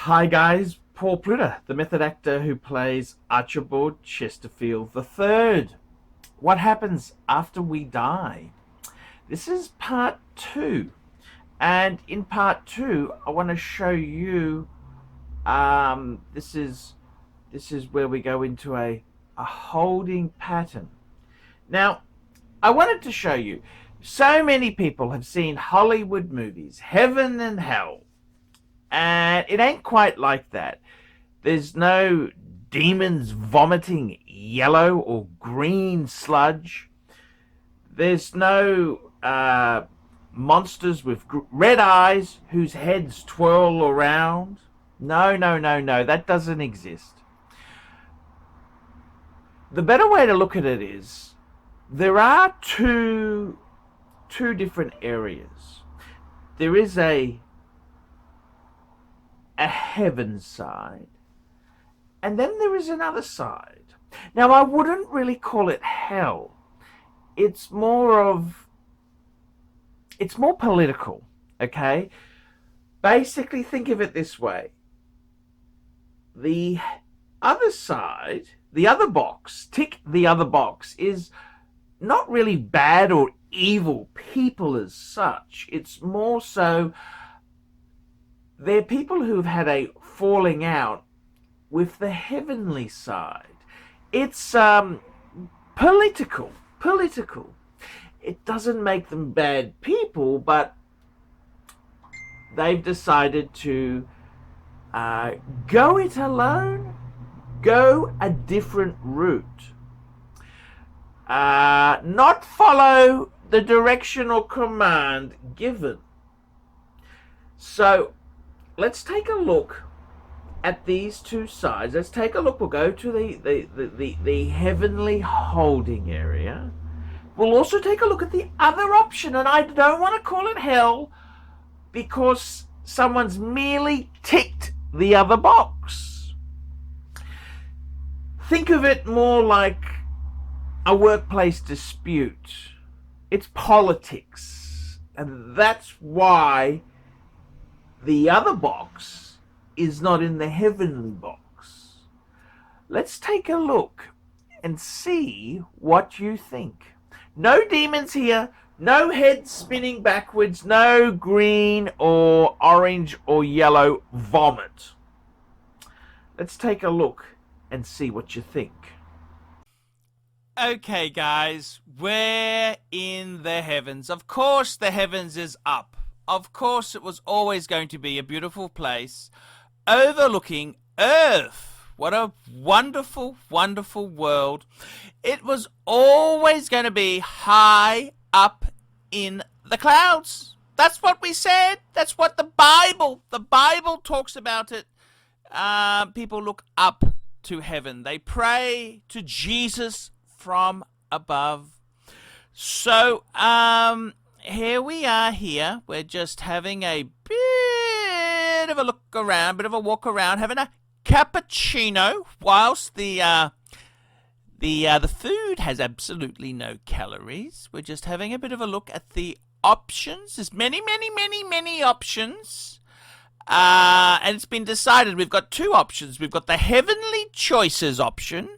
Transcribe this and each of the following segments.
Hi guys, Paul Plitter, the method actor who plays Archibald Chesterfield III. What happens after we die? This is part two, and in part two, I want to show you. This is where we go into a holding pattern. Now, I wanted to show you. So many people have seen Hollywood movies, heaven and hell. And it ain't quite like that. There's no demons vomiting yellow or green sludge. There's no monsters with red eyes whose heads twirl around. No, that doesn't exist. The better way to look at it is there are two different areas. There is a heaven side, and then there is another side. Now, I wouldn't really call it hell. It's more political, okay? Basically, think of it this way. The other side, the other box, tick the other box, is not really bad or evil people as such. It's more so they're people who've had a falling out with the heavenly side. It's political. It doesn't make them bad people, but they've decided to go it alone, go a different route, not follow the direction or command given. So let's take a look at these two sides. Let's take a look. We'll go to the heavenly holding area. We'll also take a look at the other option, and I don't want to call it hell because someone's merely ticked the other box. Think of it more like a workplace dispute. It's politics, and that's why the other box is not in the heavenly box. Let's take a look and see what you think. No demons here, no heads spinning backwards, no green or orange or yellow vomit. Let's take a look and see what you think. Okay, guys, we're in the heavens. Of course, the heavens is up. Of course, it was always going to be a beautiful place overlooking Earth. What a wonderful, wonderful world. It was always going to be high up in the clouds. That's what we said. That's what the Bible talks about it. People look up to heaven. They pray to Jesus from above. So, here we are here. We're just having a bit of a look around, bit of a walk around, having a cappuccino whilst the food has absolutely no calories. We're just having a bit of a look at the options. There's many options. And it's been decided we've got two options. We've got the Heavenly Choices option,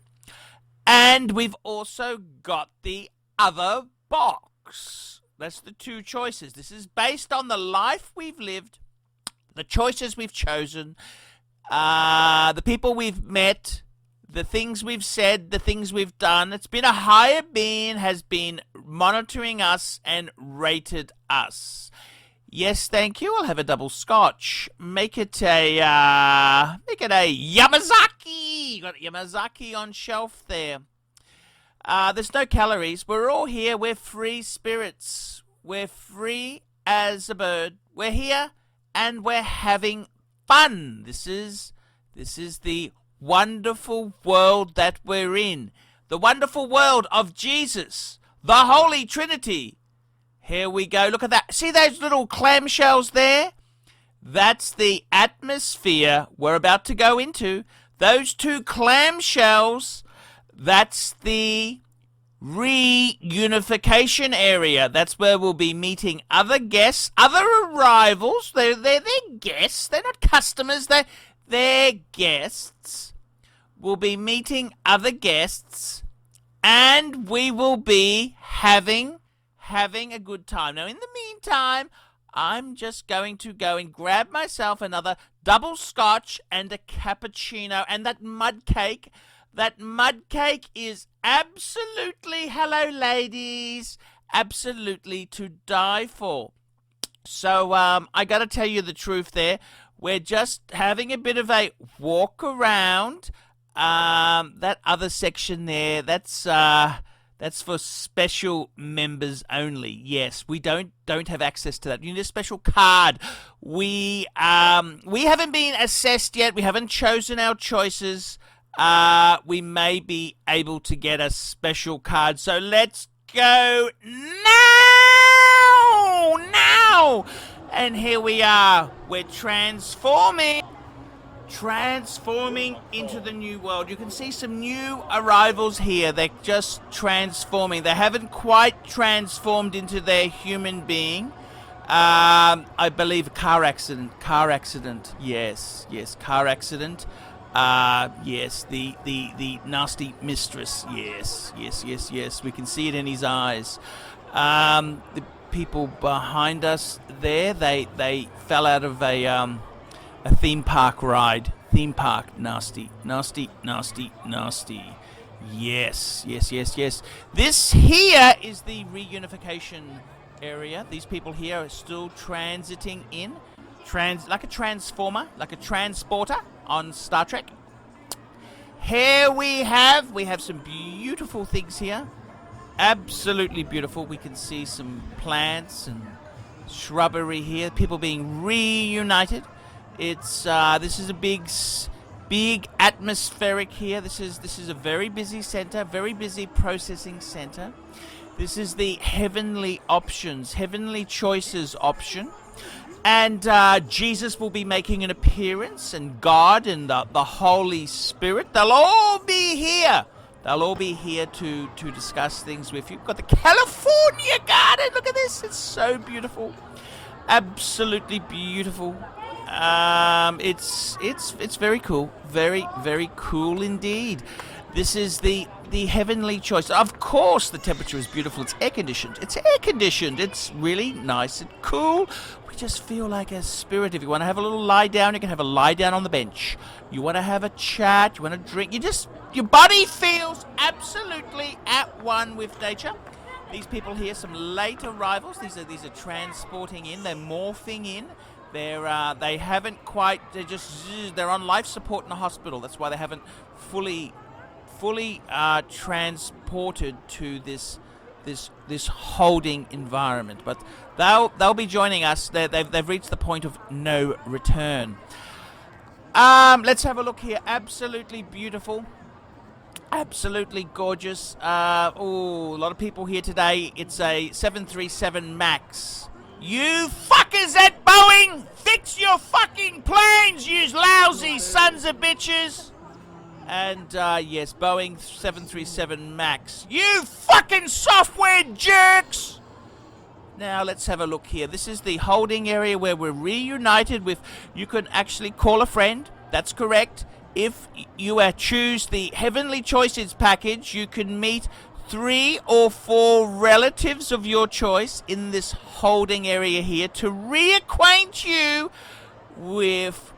and we've also got the other box. That's the two choices. This is based on the life we've lived, the choices we've chosen, the people we've met, the things we've said, the things we've done. It's been a higher being has been monitoring us and rated us. Yes, thank you. I'll have a double scotch. Make it a Yamazaki. You got Yamazaki on shelf there. There's no calories. We're all here. We're free spirits. We're free as a bird. We're here and we're having fun. This is the wonderful world that we're in. The wonderful world of Jesus, the Holy Trinity. Here we go. Look at that. See those little clamshells there? That's the atmosphere we're about to go into. Those two clamshells, that's the reunification area. That's where we'll be meeting other guests, other arrivals. They're guests. They're not customers. their guests, will be meeting other guests, and we will be having a good time. Now, in the meantime, I'm just going to go and grab myself another double scotch and a cappuccino and that mud cake. That mud cake is absolutely, hello ladies, absolutely to die for. So I got to tell you the truth there. We're just having a bit of a walk around. That other section there, that's for special members only. Yes, we don't have access to that. You need a special card. We haven't been assessed yet. We haven't chosen our choices. We may be able to get a special card. So let's go now. And here we are. We're transforming into the new world. You can see some new arrivals here. They're just transforming. They haven't quite transformed into their human being. I believe a car accident. Yes, car accident. Yes, the nasty mistress. Yes. We can see it in his eyes. The people behind us there, they fell out of a theme park ride. Nasty. Yes. This here is the reunification area. These people here are still transiting in. Like a transformer, like a transporter on Star Trek. Here we have some beautiful things here. Absolutely beautiful. We can see some plants and shrubbery here. People being reunited. It's this is a big atmospheric here. This is a very busy center, very busy processing center. This is the heavenly choices option. And Jesus will be making an appearance, and God and the Holy Spirit. They'll all be here. They'll all be here to discuss things with you. We've got the California garden. Look at this. It's so beautiful. Absolutely beautiful. It's very cool. Very cool indeed. This is the heavenly choice. Of course, the temperature is beautiful. It's air conditioned. It's really nice and cool. We just feel like a spirit. If you want to have a little lie down, you can have a lie down on the bench. You want to have a chat, you want to drink, your body feels absolutely at one with nature. These people here, some late arrivals. These are transporting in. They're morphing in. They haven't quite. They're on life support in the hospital. That's why they haven't fully transported to this holding environment. But they'll be joining us. They've reached the point of no return. Let's have a look here. Absolutely beautiful. Absolutely gorgeous. A lot of people here today. It's a 737 MAX. You fuckers at Boeing, fix your fucking planes, you lousy sons of bitches. And yes, Boeing 737 MAX. You fucking software jerks. Now let's have a look here. This is the holding area where we're reunited with. You can actually call a friend. That's correct. If you choose the Heavenly Choices package, you can meet 3 or 4 relatives of your choice in this holding area here to reacquaint you with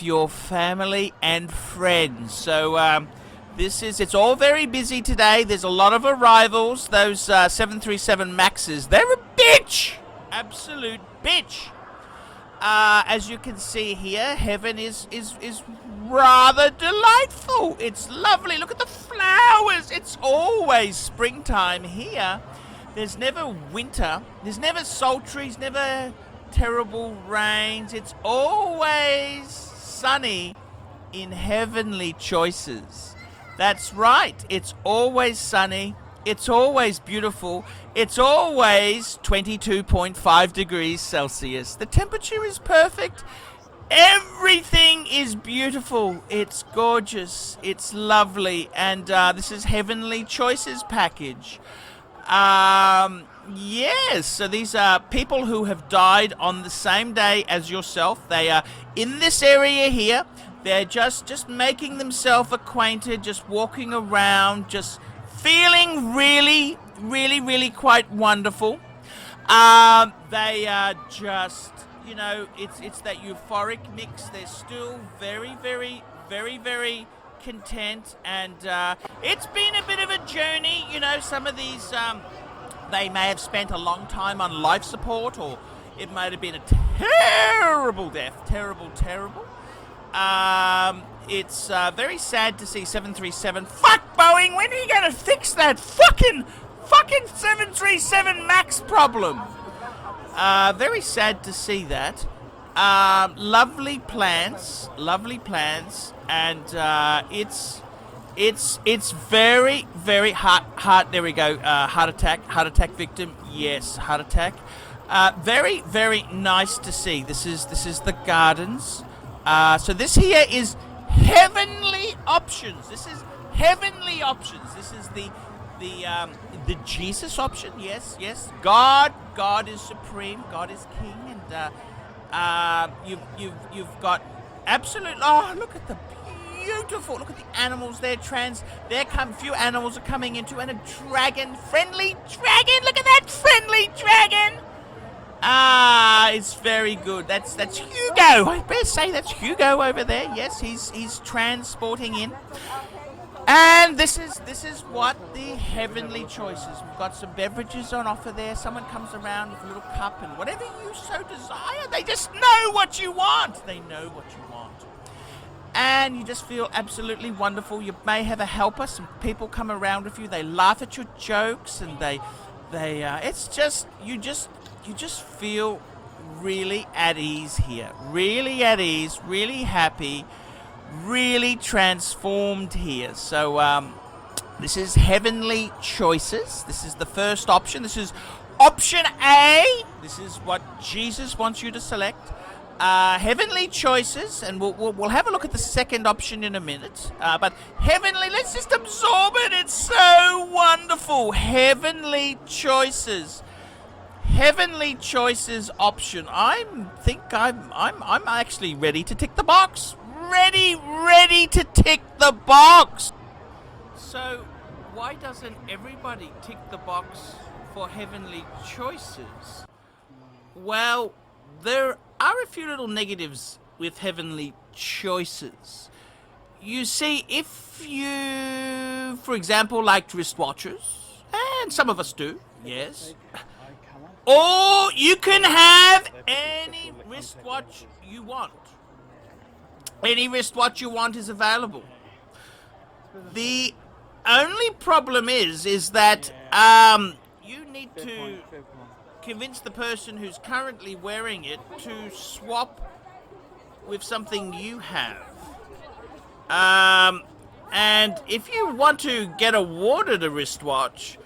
your family and friends. So it's all very busy today. There's a lot of arrivals. Those 737 Maxes, they're a bitch. Absolute bitch. As you can see here, heaven is rather delightful. It's lovely. Look at the flowers. It's always springtime here. There's never winter. There's never sultry. There's never terrible rains. It's always sunny in Heavenly Choices. That's right. It's always sunny. It's always beautiful. It's always 22.5 degrees Celsius. The temperature is perfect. Everything is beautiful. It's gorgeous. It's lovely. And this is Heavenly Choices package. Yes, so these are people who have died on the same day as yourself. They are in this area here. They're just making themselves acquainted, just walking around, just feeling really, really, really quite wonderful. They are just, you know, it's that euphoric mix. They're still very, very, very, very content, and it's been a bit of a journey. You know, some of these, they may have spent a long time on life support, or it might have been a terrible death. Terrible, terrible. It's very sad to see 737. Fuck Boeing, when are you going to fix that fucking 737 MAX problem? Very sad to see that. Lovely plans, and it's very, very heart. There we go. Heart attack victim. Yes, heart attack. Very, very nice to see. This is the gardens. So this here is heavenly options. This is heavenly options. This is the Jesus option. Yes. God is supreme. God is king, and you've got absolute. Oh, look at the beautiful. Look at the animals. Few animals are coming into, and a friendly dragon. Look at that friendly dragon. It's very good. That's Hugo. I better say that's Hugo over there. Yes, he's transporting in. And this is what the heavenly choices. We've got some beverages on offer there. Someone comes around with a little cup, and whatever you so desire, they just know what you want. They know what you want. And you just feel absolutely wonderful. You may have a helper. Some people come around with you. They laugh at your jokes, and it's just you just feel really at ease here. Really at ease, really happy, really transformed here. So this is heavenly choices. This is the first option. This is option A. This is what Jesus wants you to select. Heavenly choices, and we'll have a look at the second option in a minute. But heavenly, let's just absorb it. It's so wonderful. Heavenly choices. Heavenly choices option. I'm actually ready to tick the box. Ready to tick the box. So why doesn't everybody tick the box for heavenly choices? Well, there are a few little negatives with heavenly choices. You see, if you, for example, liked wristwatches, and some of us do, yes. Or you can have any wristwatch you want. Any wristwatch you want is available. The only problem is that you need to convince the person who's currently wearing it to swap with something you have. And if you want to get awarded a wristwatch,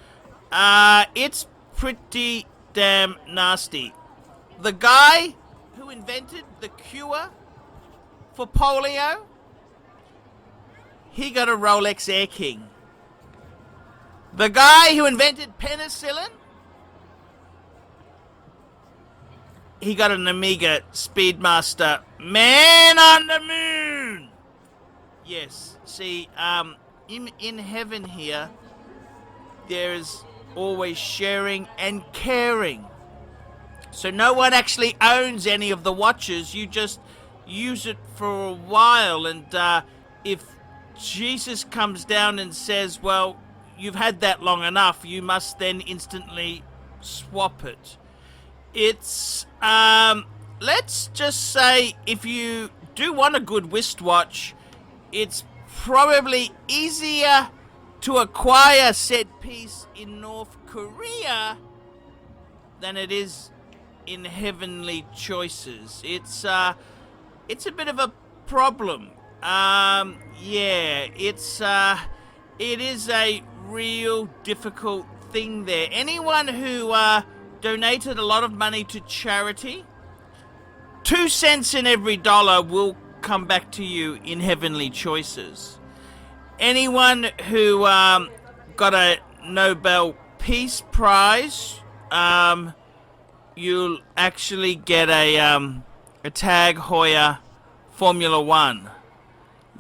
it's pretty damn nasty. The guy who invented the cure for polio, he got a Rolex Air King. The guy who invented penicillin, he got an Amiga Speedmaster Man on the Moon. Yes, see, in heaven here, there is always sharing and caring. So no one actually owns any of the watches. You just use it for a while, and if Jesus comes down and says, well, you've had that long enough, you must then instantly swap it. It's let's just say, if you do want a good wristwatch, it's probably easier to acquire said piece in North Korea than it is in heavenly choices. It's a bit of a problem. It is a real difficult thing there. Anyone who donated a lot of money to charity, 2 cents in every dollar will come back to you in heavenly choices. Anyone who got a Nobel Peace Prize, you'll actually get a Tag Heuer Formula One.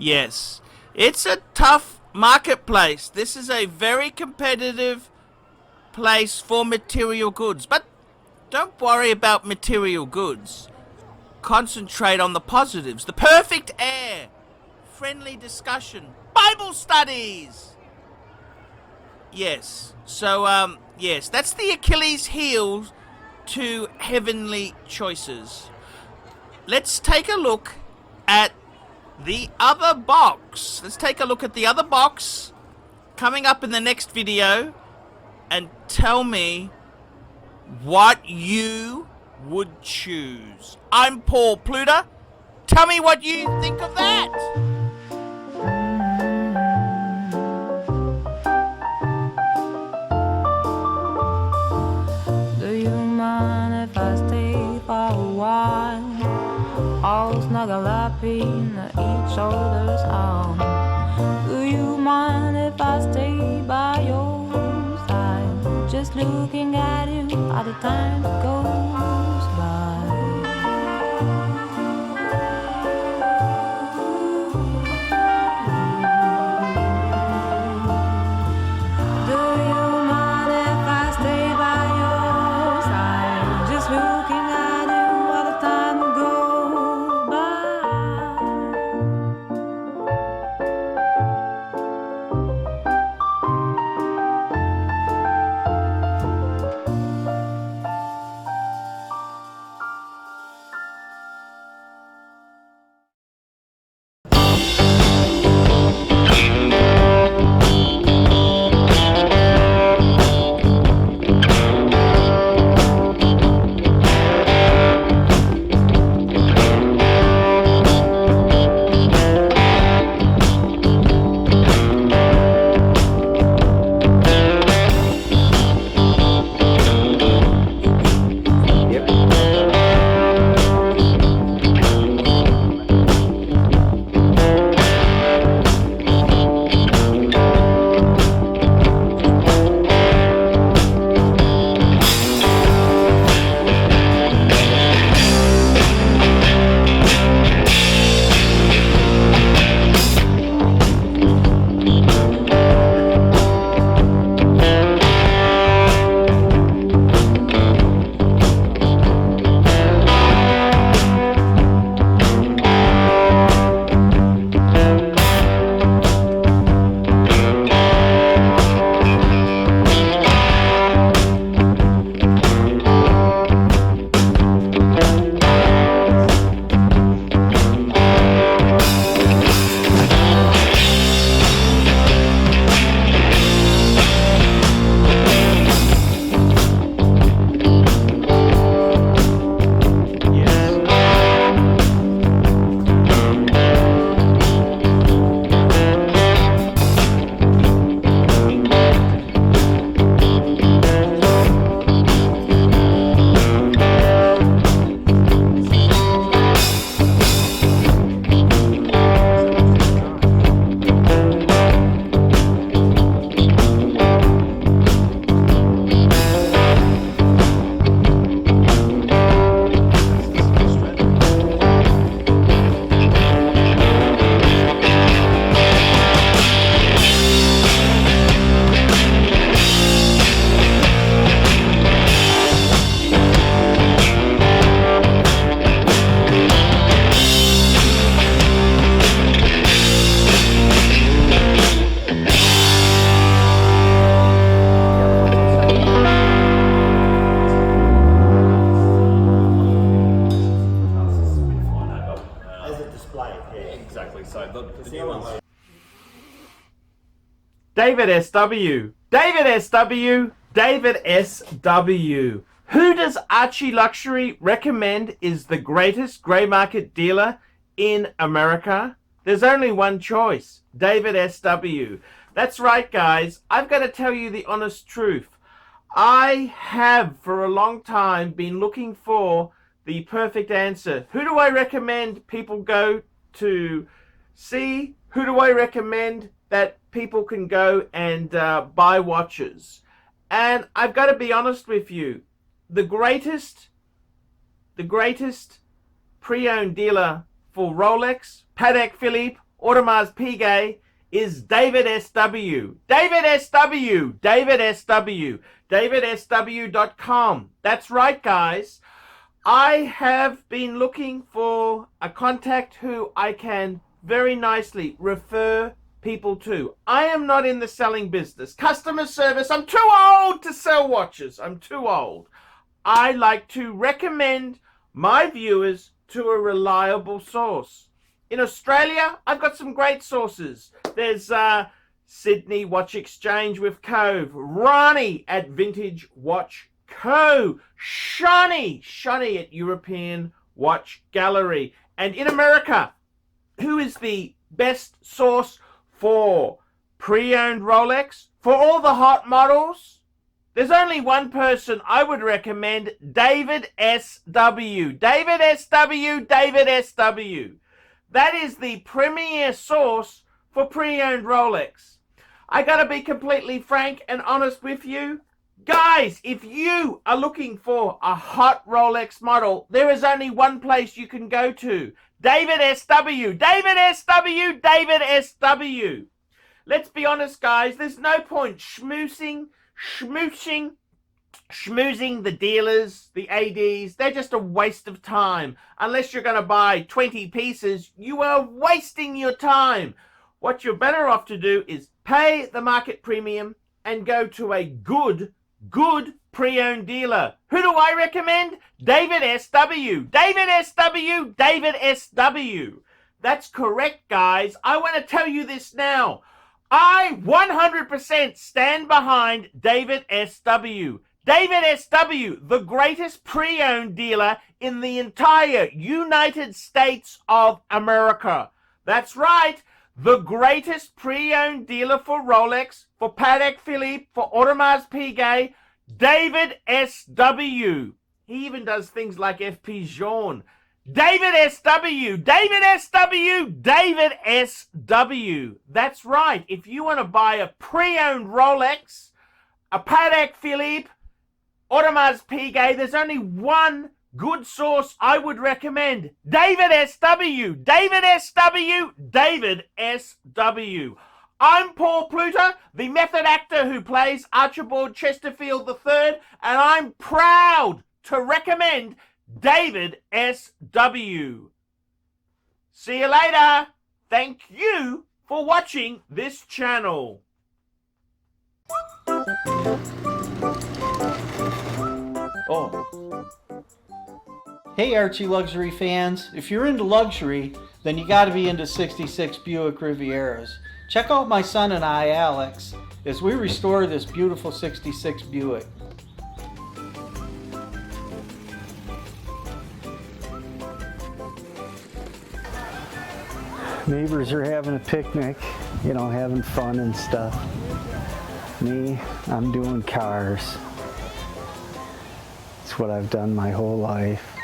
Yes, it's a tough marketplace. This is a very competitive place for material goods. But don't worry about material goods. Concentrate on the positives. The perfect air, friendly discussion, Bible studies. Yes, so, yes, that's the Achilles heel to heavenly choices. Let's take a look at the other box. Let's take a look at the other box coming up in the next video and tell me what you would choose. I'm Paul Pluter. Tell me what you think of that. Do you mind if I stay for a while? All snuggle up in each other's arm. Do you mind if I stay by your side? Just looking at you all the time goes by. Do you mind if I stay by your side? Just looking at you all the time goes David SW. David SW. David SW. Who does ArchieLuxury recommend is the greatest grey market dealer in America? There's only one choice. David SW. That's right, guys. I've got to tell you the honest truth. I have for a long time been looking for the perfect answer. Who do I recommend people go to see? Who do I recommend that people can go and buy watches? And I've got to be honest with you. The greatest pre-owned dealer for Rolex, Patek Philippe, Audemars Piguet is David SW. David SW. David SW. DavidSW.com. That's right, guys. I have been looking for a contact who I can very nicely refer people to. I am not in the selling business. Customer service, I'm too old to sell watches. I'm too old. I like to recommend my viewers to a reliable source. In Australia, I've got some great sources. There's Sydney Watch Exchange with Cove, Ronnie at Vintage Watch Co, Shani at European Watch Gallery. And in America, who is the best source for pre-owned Rolex? For all the hot models? There's only one person I would recommend, David SW. David SW, David SW. That is the premier source for pre-owned Rolex. I gotta be completely frank and honest with you. Guys, if you are looking for a hot Rolex model, there is only one place you can go to. David SW. David SW. David SW. Let's be honest, guys. There's no point schmoozing the dealers, the ADs. They're just a waste of time. Unless you're going to buy 20 pieces, you are wasting your time. What you're better off to do is pay the market premium and go to a good pre-owned dealer. Who do I recommend? David SW. David SW. David SW. That's correct, guys. I want to tell you this now. I 100% stand behind David SW. David SW, the greatest pre-owned dealer in the entire United States of America. That's right. The greatest pre-owned dealer for Rolex, for Patek Philippe, for Audemars Piguet, David SW. He even does things like FP Journe. David SW, David SW, David SW. That's right. If you want to buy a pre-owned Rolex, a Patek Philippe, Audemars Piguet, there's only one good source I would recommend. David SW, David SW, David SW. I'm Paul Pluter, the method actor who plays Archibald Chesterfield III, and I'm proud to recommend David SW. See you later. Thank you for watching this channel. Hey Archie Luxury fans, if you're into luxury, then you gotta be into 66 Buick Rivieras. Check out my son and I, Alex, as we restore this beautiful 66 Buick. Neighbors are having a picnic, you know, having fun and stuff. Me, I'm doing cars. It's what I've done my whole life.